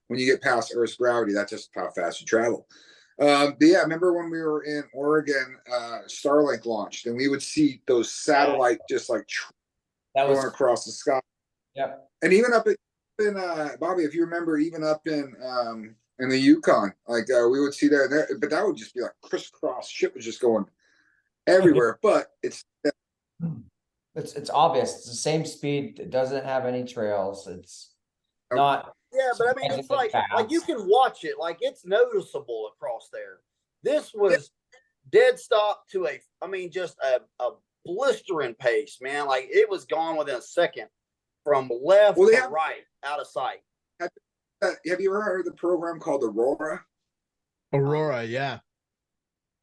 when you get past Earth's gravity, that's just how fast you travel. But yeah, I remember when we were in Oregon, Starlink launched, and we would see those satellite just like going across the sky. Yeah. And even up in Bobby, if you remember, even up in the Yukon, like we would see there, but that would just be like crisscross. Shit was just going everywhere. But it's obvious. It's the same speed. It doesn't have any trails. It's not. Yeah, but I mean, it's like you can watch it. Like it's noticeable across there. This was dead stop to just a blistering pace, man. Like it was gone within a second. From left to right, out of sight. Have you ever heard of the program called Aurora? Aurora, yeah.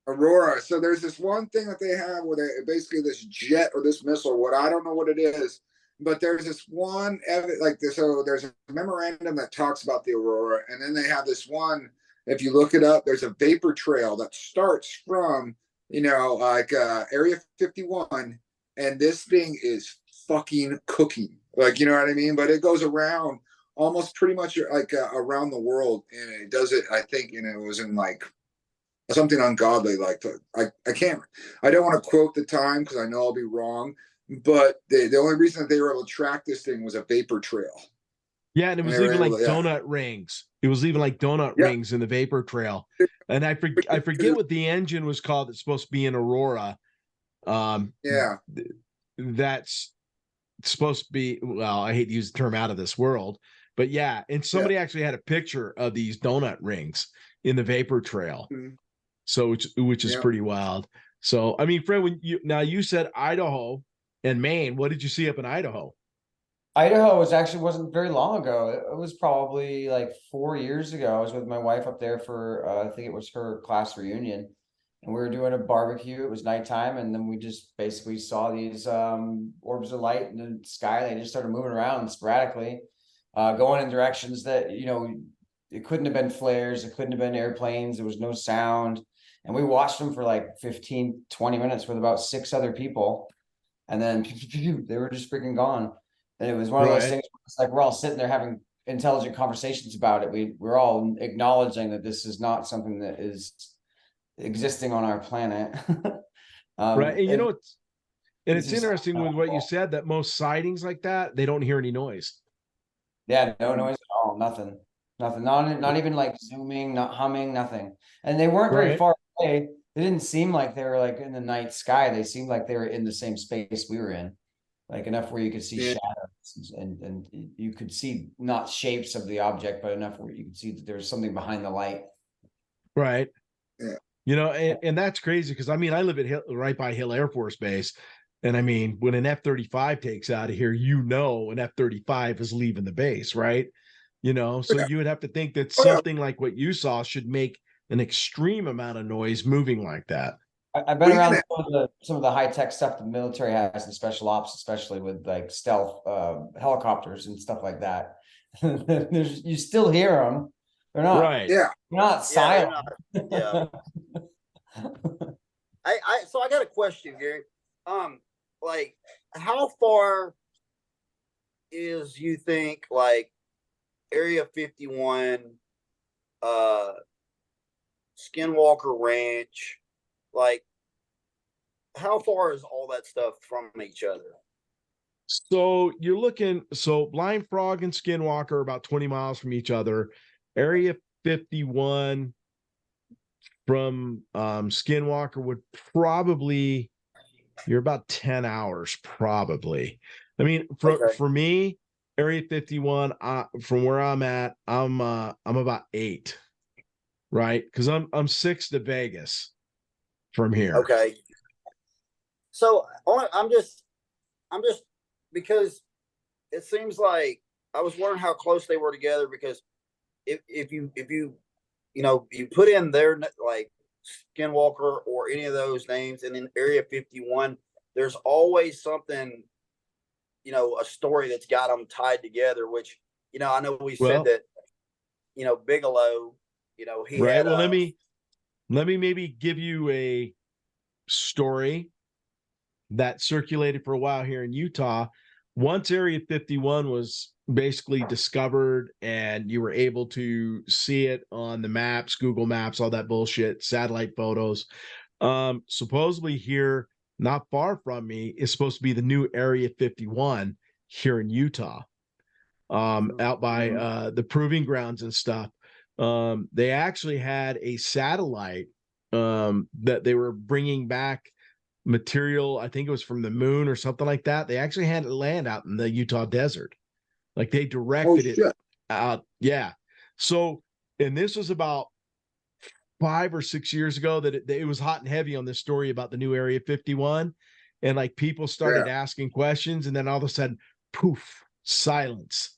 Aurora. So there's this one thing that they have where basically this jet or this missile, I don't know what it is, but there's this one, so there's a memorandum that talks about the Aurora, and then they have this one, if you look it up, there's a vapor trail that starts from, Area 51, and this thing is fucking cooking. Like, you know what I mean? But it goes around almost pretty much like around the world, and it does it. I think, and it was in like something ungodly. Like I don't want to quote the time because I know I'll be wrong. But the only reason that they were able to track this thing was a vapor trail. Yeah, and it And was they were leaving able like to, donut rings. It was leaving like donut Yeah. rings in the vapor trail. And I forget what the engine was called. It's supposed to be an Aurora. Yeah. That's supposed to be, well, I hate to use the term out of this world, but yeah. And somebody actually had a picture of these donut rings in the vapor trail. Mhm. So which is Yeah. pretty wild. So I mean, Fred, when you said Idaho and Maine, what did you see up in Idaho? Idaho wasn't very long ago. It was probably like 4 years ago. I was with my wife up there for I think it was her class reunion, and we were doing a barbecue. It was nighttime, and then we just basically saw these orbs of light in the sky. They just started moving around sporadically, going in directions that it couldn't have been flares, it couldn't have been airplanes. There was no sound, and we watched them for like 15, 20 minutes with about 6 other people, and then they were just freaking gone. And it was one of those things, it's like we're all sitting there having intelligent conversations about it. We're all acknowledging that this is not something that is existing on our planet. Right. And it's just, interesting with what you said that most sightings like that, they don't hear any noise. yeah, no noise at all, nothing, not even like zooming, not humming, nothing. And they weren't very far away. They didn't seem like they were like in the night sky. They seemed like they were in the same space we were in. Like enough where you could see shadows and you could see not shapes of the object, but enough where you could see that there's something behind the light. Right. Yeah. And that's crazy because I mean, I live at right by Hill Air Force Base. And I mean, when an F-35 takes out of here, an F-35 is leaving the base, right? So you would have to think that something like what you saw should make an extreme amount of noise moving like that. I've been around some of the high tech stuff the military has and special ops, especially with like stealth helicopters and stuff like that. You still hear them. They're not right. Yeah. They're not silent. Yeah. So I got a question, Gary. Like how far is you think like Area 51, Skinwalker Ranch, like how far is all that stuff from each other? So Blind Frog and Skinwalker are about 20 miles from each other. Area 51 from Skinwalker would probably, you're about 10 hours probably. I mean, for me, Area 51, from where I'm at, I'm about 8, right? Because I'm 6 to Vegas from here. Okay. So I'm just because it seems like I was wondering how close they were together because if you you put in their like Skinwalker or any of those names and in Area 51, there's always something, a story that's got them tied together, which, I know we said that, Bigelow, he right. had. Well, let me maybe give you a story that circulated for a while here in Utah. Once Area 51 was basically discovered and you were able to see it on the maps, Google Maps, all that bullshit, satellite photos. Supposedly here, not far from me, is supposed to be the new Area 51 here in Utah, out by the proving grounds and stuff. They actually had a satellite that they were bringing back material. I think it was from the moon or something like that. They actually had it land out in the Utah desert. Like they directed it out. Yeah. So, and this was about 5 or 6 years ago that it was hot and heavy on this story about the new Area 51. And like people started asking questions and then all of a sudden, poof, silence.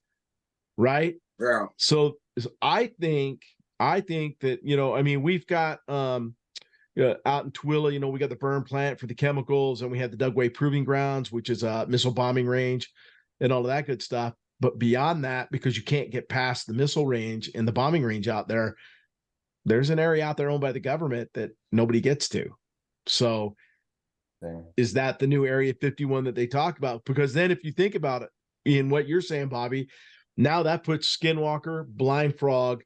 Right. Yeah. So I think that, I mean, we've got, out in Tooele, we got the burn plant for the chemicals and we have the Dugway Proving Grounds, which is a missile bombing range and all of that good stuff. But beyond that, because you can't get past the missile range and the bombing range out there, there's an area out there owned by the government that nobody gets to. So is that the new Area 51 that they talk about? Because then if you think about it in what you're saying, Bobby, Now that puts Skinwalker, Blind Frog,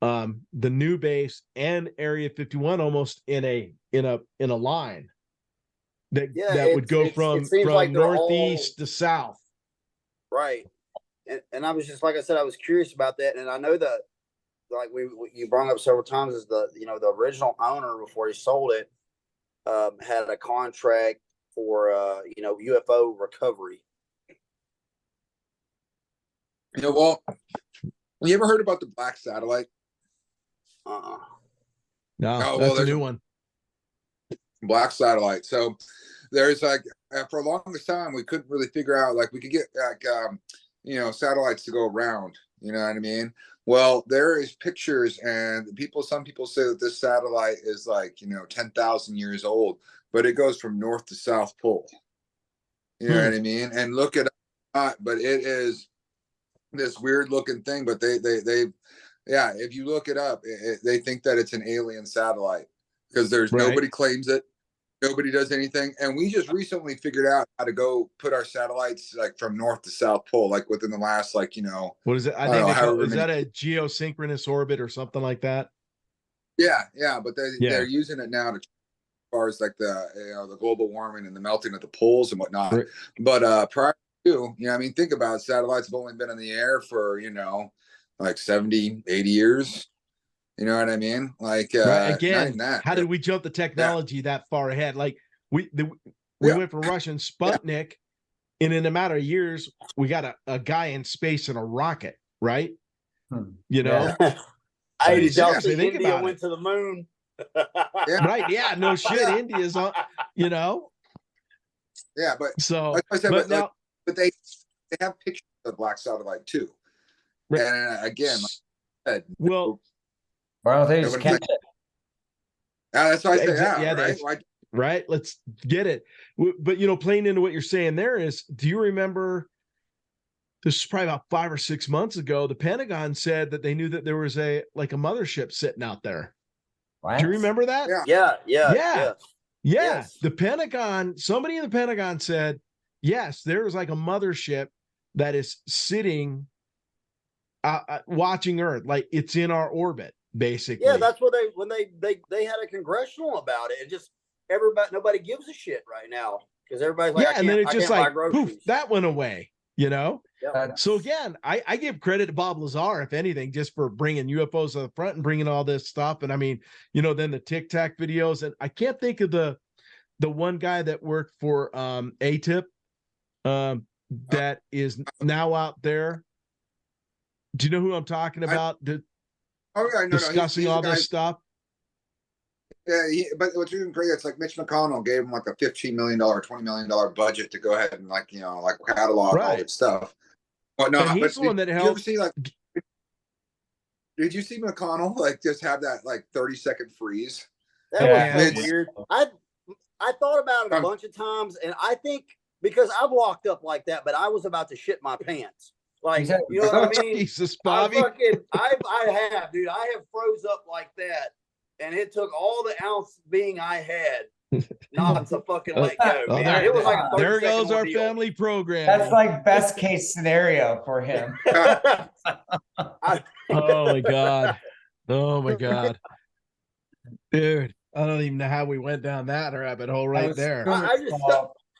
the new base, and Area 51 almost in a line that would go it seems like from they're northeast all to south. right. And I was just, like I said, I was curious about that, and I know that, like you brought up several times, is the original owner before he sold it had a contract for UFO recovery. Well, you ever heard about the black satellite? No, well, that's a new one. Black satellite. So there's like, for the longest time, we couldn't really figure out, like, we could get like satellites to go around. You know what I mean? Well, there is pictures, and some people say that this satellite is like 10,000 years old, but it goes from north to south pole. You know what I mean? And look it up, but it is this weird looking thing. But they if you look it up, they think that it's an alien satellite because there's nobody claims it. Nobody does anything. And we just recently figured out how to go put our satellites like from north to south pole, like within the last, like, what is it? I think is that a geosynchronous orbit or something like that? Yeah. But they're using it now to, as far as like the global warming and the melting of the poles and whatnot. Right. But prior to, think about it, satellites have only been in the air for, like 70, 80 years. You know what I mean? Like, again, how did we jump the technology that far ahead? Like we went from Russian Sputnik, and in a matter of years, we got a guy in space in a rocket, right? Did y'all see India went to the moon? Right? Yeah, no shit. India's on. Yeah, but so like I said, but now, but they have pictures of the black satellite too. Right. And again, like I said, well, they just catch it. That's why I say, right. Let's get it. But playing into what you're saying there is, do you remember? This is probably about 5 or 6 months ago. The Pentagon said that they knew that there was a mothership sitting out there. What? Do you remember that? Yeah. Yes. The Pentagon, somebody in the Pentagon said, yes, there was like a mothership that is sitting, watching Earth, like it's in our orbit, basically. Yeah, that's what when they had a congressional about it, and just nobody gives a shit right now because everybody's like, and then it's just like, poof, that went away. So again, I give credit to Bob Lazar, if anything, just for bringing UFOs to the front and bringing all this stuff. And I mean, then the Tic Tac videos, and I can't think of the one guy that worked for ATIP that is now out there. Do you know who I'm talking about? Discussing all this stuff. Yeah, but what's even great, it's like Mitch McConnell gave him like a $15 million, $20 million budget to go ahead and like catalog all this stuff. And he's the one that helped. Did you see McConnell like just have that like 30-second freeze? That was so weird. I thought about it a bunch of times, and I think because I've walked up like that, but I was about to shit my pants. Like, you know what I mean? Jesus, Bobby. I have, dude. I have froze up like that, and it took all the ounce being I had not to fucking let go. Man. It was like a 30-second there goes our ordeal. Family program. That's like best case scenario for him. Oh my god, dude! I don't even know how we went down that rabbit hole there.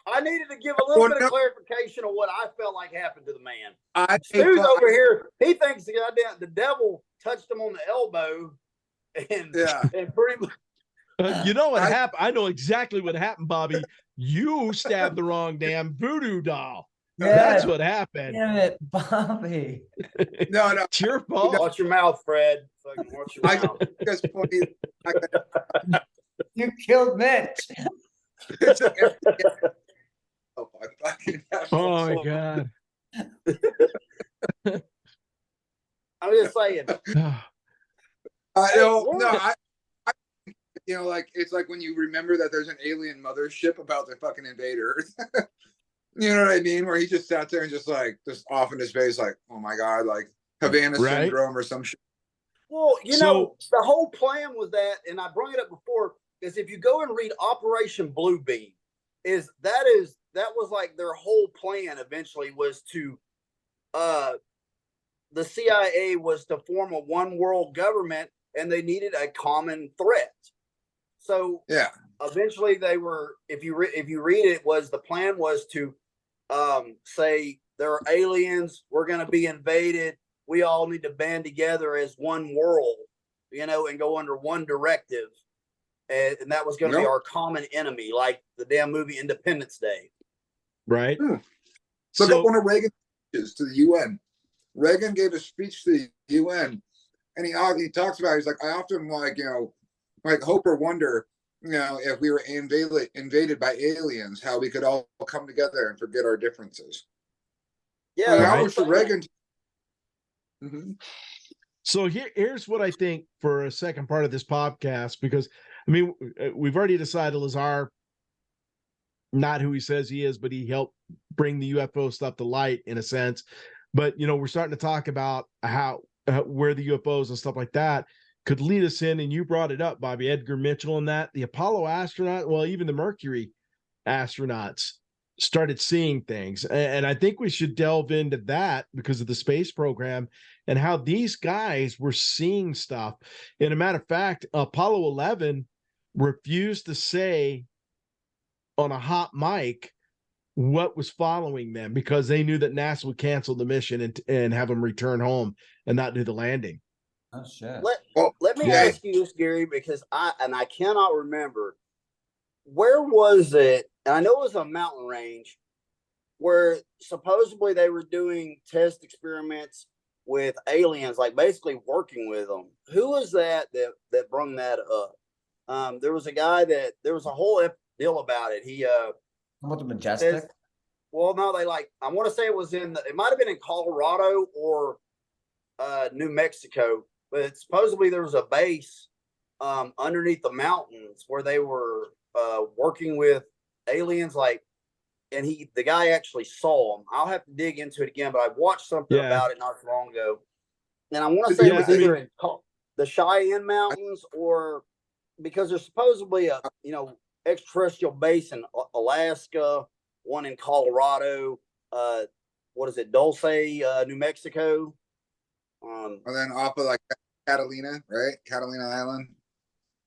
I needed to give a little bit of clarification of what I felt like happened to the man. Stu's over here. He thinks the devil touched him on the elbow, and pretty much. You know what happened? I know exactly what happened, Bobby. You stabbed the wrong damn voodoo doll. Yeah, that's what happened. Damn it, Bobby. No, it's your fault. Watch your mouth, Fred. Fucking watch your mouth. You killed Mitch. Oh my god. I'm just saying. Like it's like when you remember that there's an alien mothership about to fucking invade Earth. You know what I mean? Where he just sat there and just off in his face, like, oh my god, like Havana syndrome or some shit. Well, the whole plan was that, and I brought it up before, is if you go and read Operation Bluebeam, that was like their whole plan eventually was to the CIA was to form a one world government, and they needed a common threat. So Yeah. Eventually, they were. If you read it, was the plan was to say there are aliens. We're going to be invaded. We all need to band together as one world, and go under one directive. And that was going to be our common enemy, like the damn movie Independence Day. Right. Look at one of Reagan's speeches to the UN. Reagan gave a speech to the UN, and he talks about, he's like, I often hope or wonder, if we were invaded by aliens, how we could all come together and forget our differences. Yeah, that was for Reagan. Mm-hmm. So here's what I think for a second part of this podcast, because I mean, we've already decided Lazar, not who he says he is, but he helped bring the UFO stuff to light in a sense. But we're starting to talk about how where the UFOs and stuff like that could lead us in, and you brought it up, Bobby, Edgar Mitchell, and that the Apollo astronaut, well, even the Mercury astronauts started seeing things. And I think we should delve into that because of the space program and how these guys were seeing stuff. And a matter of fact, Apollo 11 refused to say on a hot mic what was following them because they knew that NASA would cancel the mission and have them return home and not do the landing. Oh shit. Let me ask you this, Gary, because I cannot remember, where was it? And I know it was a mountain range where supposedly they were doing test experiments with aliens, like basically working with them. Who was that brung that up? There was a guy there was a whole deal about it. He about the Majestic? No, I want to say it was it might have been in Colorado or New Mexico, but supposedly there was a base underneath the mountains where they were working with aliens, and the guy actually saw them. I'll have to dig into it again, but I watched something about it not too long ago, and I want to say it was either in the Cheyenne Mountains or because there's supposedly a extraterrestrial base in Alaska, one in Colorado. What is it, Dulce, New Mexico? And then off of Catalina, right? Catalina Island.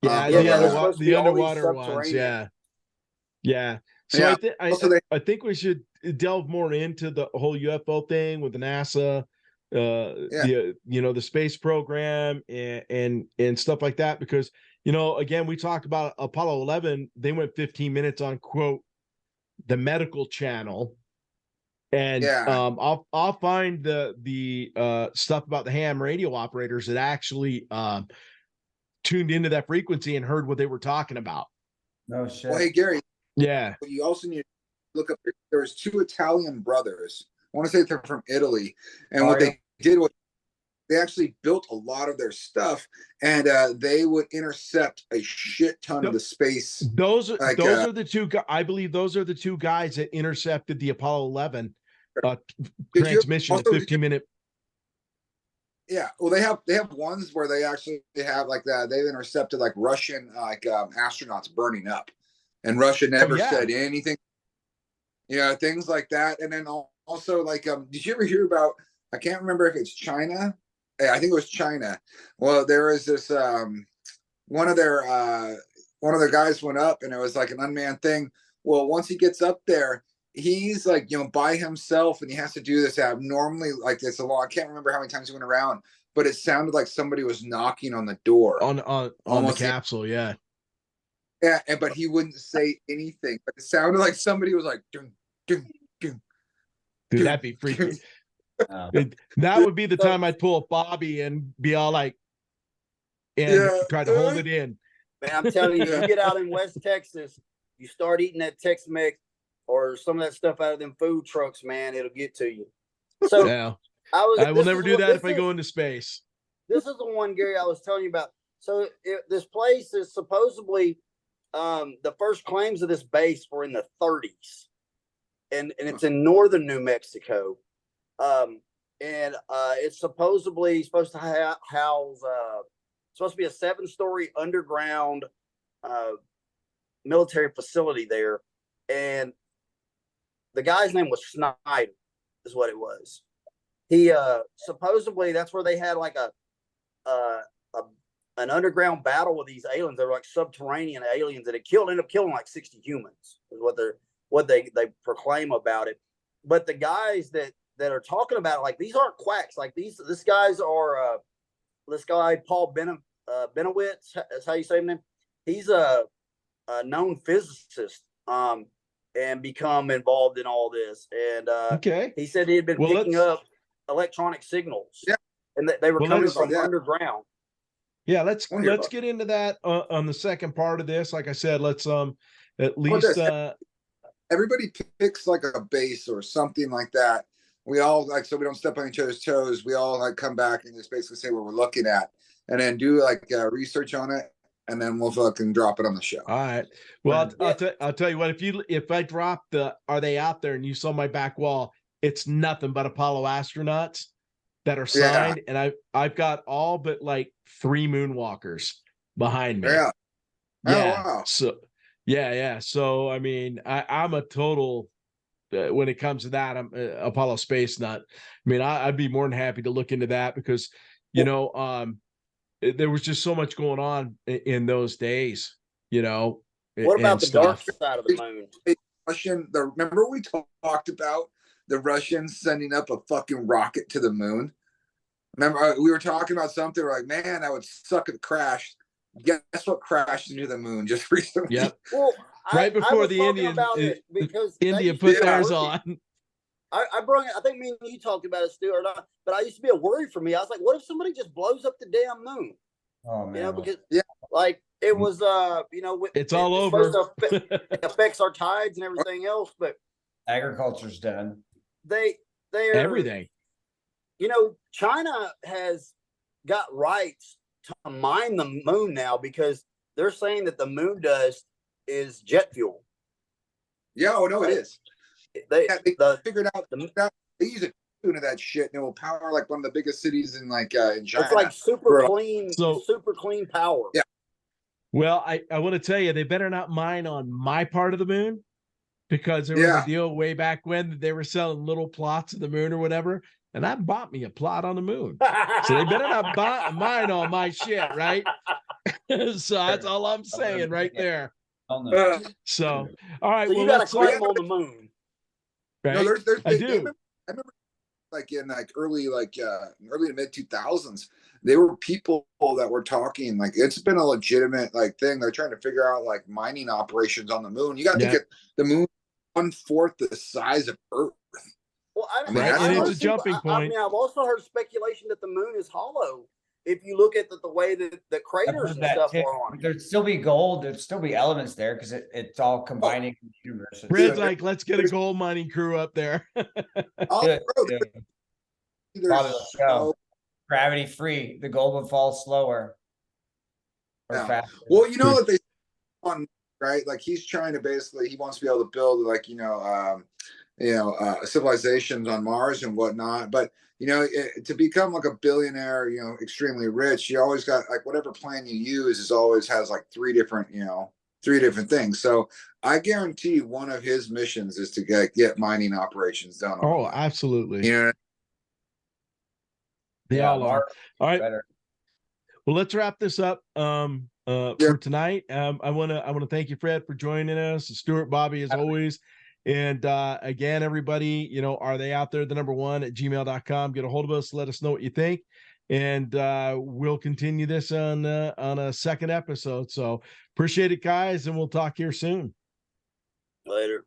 The underwater ones. Yeah. So I think we should delve more into the whole UFO thing with the NASA, the space program and stuff like that, because again, we talked about Apollo 11. They went 15 minutes on quote the medical channel. And I'll find the stuff about the ham radio operators that actually tuned into that frequency and heard what they were talking about. No shit. Well, hey Gary. Yeah. You also need to look up. There was two Italian brothers. I want to say they're from Italy, and what they did was they actually built a lot of their stuff, and they would intercept a shit ton of the space. Those are the two. I believe those are the two guys that intercepted the Apollo 11 transmission at 15-minute. Yeah, well, they have ones where they actually have that. They've intercepted Russian astronauts burning up, and Russia never said anything. Things like that. And then also did you ever hear about? I can't remember if it's China. I think it was China. Well, there was this one of their guys went up, and it was an unmanned thing. Well, once he gets up there, he's by himself, and he has to do this abnormally it's a long. I can't remember how many times he went around, but it sounded like somebody was knocking on the door on the capsule. Yeah, but he wouldn't say anything. But it sounded like somebody was ding, ding, ding. Dude, that'd be freaky. That would be the time I'd pull a Bobby and be all and try to hold it in. Man, I'm telling you, you get out in West Texas, you start eating that Tex-Mex or some of that stuff out of them food trucks, man, it'll get to you. So I will never do that if I go into space. This is the one, Gary, I was telling you about. So this place is supposedly the first claims of this base were in the 30s, and it's in northern New Mexico. It's supposedly supposed to house supposed to be a 7-story underground military facility there, and the guy's name was Snyder, is what it was. he supposedly that's where they had like a an underground battle with these aliens. They were like subterranean aliens that ended up killing like 60 humans. Is what they proclaim about it. But the guys that are talking about it, like these aren't quacks. Like this guys are this guy Paul Benowitz. That's how you say his name. He's a known physicist. And become involved in all this. And okay, he said he had been picking up electronic signals, and they were coming from underground. Yeah, let's get into that on the second part of this. Like I said, let's at least everybody picks like a base or something like that. We all like, so we don't step on each other's toes. We all like come back and just basically say what we're looking at, and then do like research on it. And then we'll fucking drop it on the show. All right. Well, I'll tell you what. If I drop the "Are they out there?" and you saw my back wall, it's nothing but Apollo astronauts that are signed, and I've got all but like 3 moonwalkers behind me. Yeah. Yeah. Oh, wow. So yeah. So I mean, I'm a total. When it comes to that, I'm Apollo space nut. I mean, I'd be more than happy to look into that because, there was just so much going on in those days, What about the dark side of the moon? Remember we talked about the Russians sending up a fucking rocket to the moon? Remember we were talking about something like, man, that would suck if it crashed. Guess what crashed into the moon just recently? Yep. Well, right before the Indian because India put theirs on. I brought it. I think me and you talked about it, Stu, or not. But I used to be a worry for me. I was like, what if somebody just blows up the damn moon? Oh man, because like it was, it's all over. It affects our tides and everything else. But agriculture's done. They're everything. China has got rights to mine the moon now because they're saying that the moon dust is jet fuel. Yeah, oh no, it is. They figured out they use a tune of that shit and it will power like one of the biggest cities in in China. It's like super clean power. Yeah. Well, I want to tell you, they better not mine on my part of the moon because there was a deal way back when that they were selling little plots of the moon or whatever, and I bought me a plot on the moon. So they better not mine on my shit, right? So that's all I'm saying right there. So, all right. So you got a claim on the moon. Right? No, I do. I remember like in early to mid 2000s, there were people that were talking like it's been a legitimate thing. They're trying to figure out like mining operations on the moon. You got to get the moon 1/4 the size of Earth. Well, and it's a jumping point. I've also heard speculation that the moon is hollow. If you look at the way that the craters and stuff are on, there'd still be gold. There'd still be elements there because it's all combining in the universe. Brad's like, let's get a gold mining crew up there. Gravity free. The gold would fall slower. Or faster. Well, you know what they on right? Like he's trying to he wants to be able to build civilizations on Mars and whatnot, but. To become like a billionaire, extremely rich, you always got like whatever plan you use always has like three different things. So I guarantee one of his missions is to get mining operations done. Oh, absolutely. They all are. All right. Better. Well, let's wrap this up for tonight. I want to thank you, Fred, for joining us. Stuart, Bobby, as always. And again, everybody, are they out there? The #1@gmail.com. Get a hold of us. Let us know what you think. And we'll continue this on a second episode. So appreciate it, guys. And we'll talk here soon. Later.